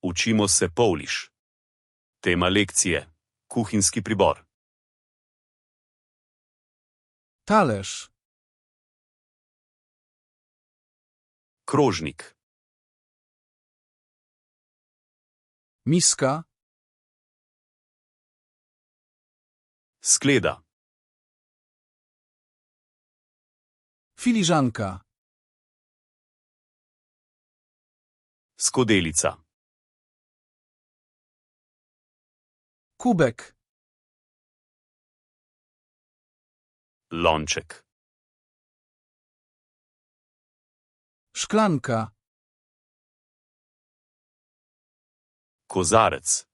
Učimo se Polish. Tema lekcije: kuhinjski pribor. Talerz. Krožnik. Miska. Skleda. Filiżanka. Skodelica. Kubek. Lonček. Szklanka. Kozarec.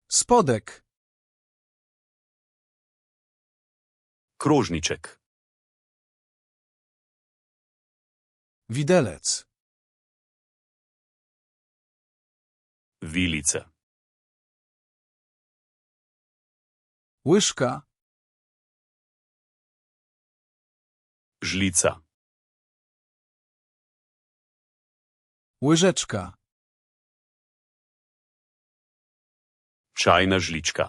Spodek. Krožniček. Widelec. Vilice. Łyżka. Žlica. Łyżeczka. Čajna žlička.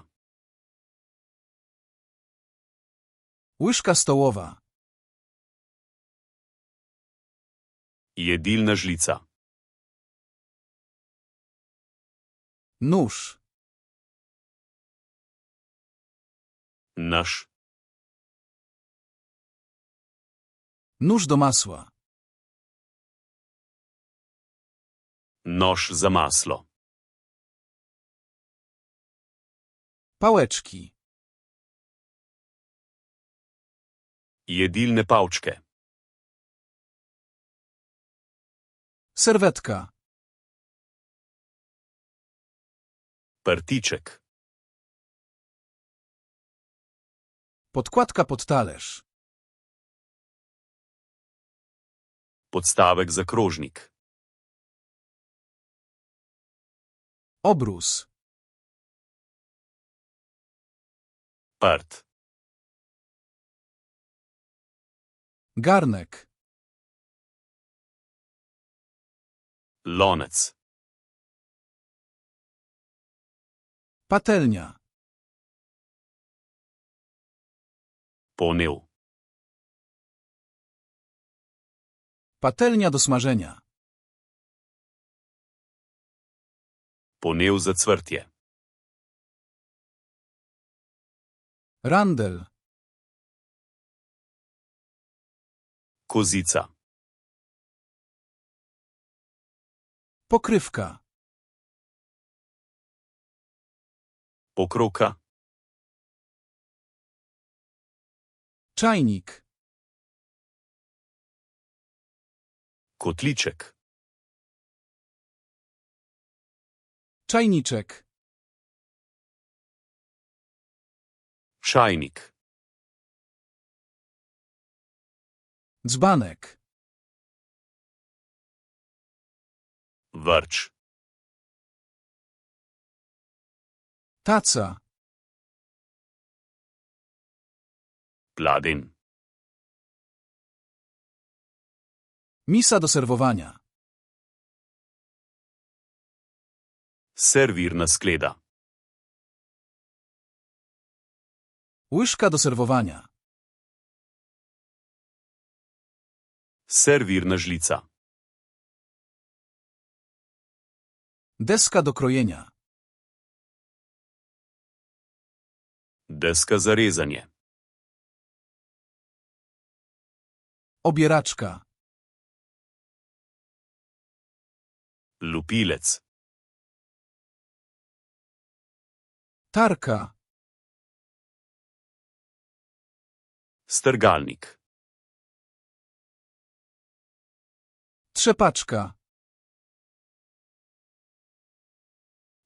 Łyżka stołowa. Jedilna žlica. Nóż. Naš. Nóż do masła. Nož za maslo. Pałeczki. Jedilne pavčke. Serwetka. Prtiček. Podkładka pod talerz. Podstavek za krožnik. Obrus. Prt. Garnek. Lonec. Patelnia. Ponev. Patelnia do smażenia. Ponev za cvrtje. Randel. Kozica. Pokrywka. Pokroka. Czajnik. Kotliček. Czajniczek. Čajnik. Dzbanek. Vrč. Taca. Pladenj. Misa do serwowania. Servirna skleda. Łyżka do serwowania. Servirna žlica. Deska do krojenia. Deska za rezanje. Obieraczka. Lupilec. Tarka. Strgalnik. Trzepaczka.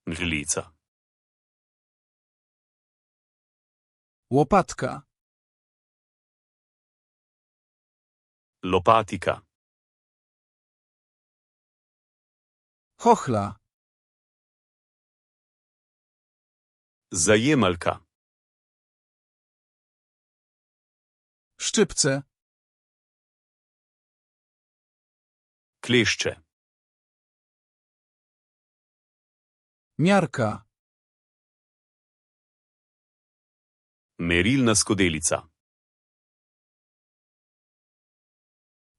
Žlica. Łopatka. Lopatika. Chochla. Zajemalka. Szczypce. Klešče. Miarka. Merilna skodelica.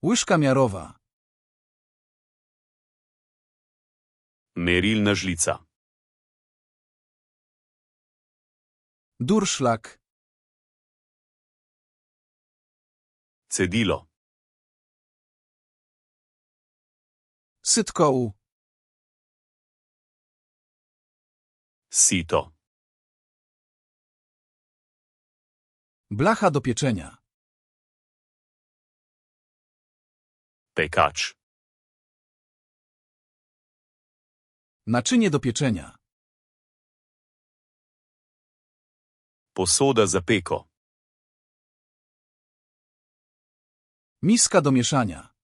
Łyżka miarowa. Merilna žlica. Durszlak. Cedilo. Sytkoł. Sito. Blacha do pieczenia. Pekač. Naczynie do pieczenia. Posoda za peko. Miska do mieszania.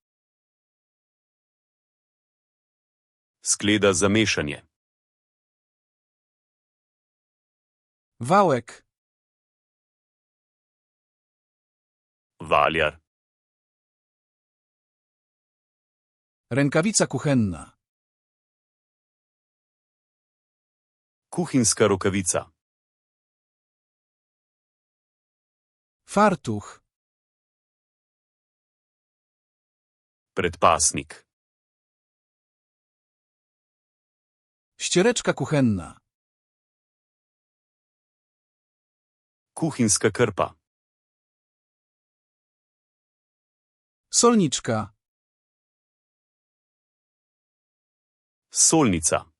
Skleda za mešanje. Wałek. Valjar. Rękawica kuchenna. Kuhinska rokavica. Fartuch. Predpasnik. Ściereczka kuchenna. Kuhinska krpa. Solniczka. Solnica.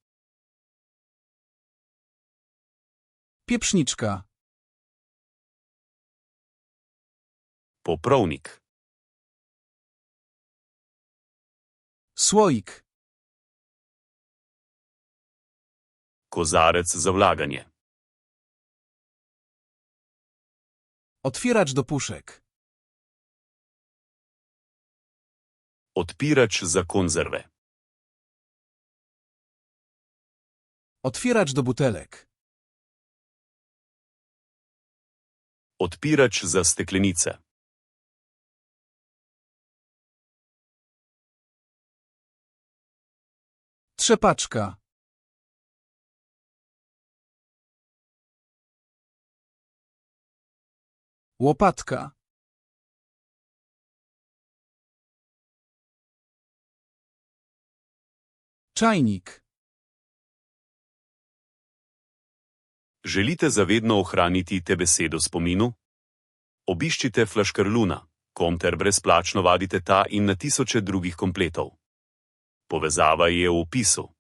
Pieprzniczka. Poprovnik. Słoik. Kozarec za vlaganje. Otwieracz do puszek. Odpirač za konzerve. Otwieracz do butelek. Odpirač za steklenice. Trzepaczka. Łopatka. Czajnik. Želite zavedno ohraniti te besede v spominu? Obiščite Flaškarluna, kom ter brezplačno vadite ta in na tisoče drugih kompletov. Povezava je v opisu.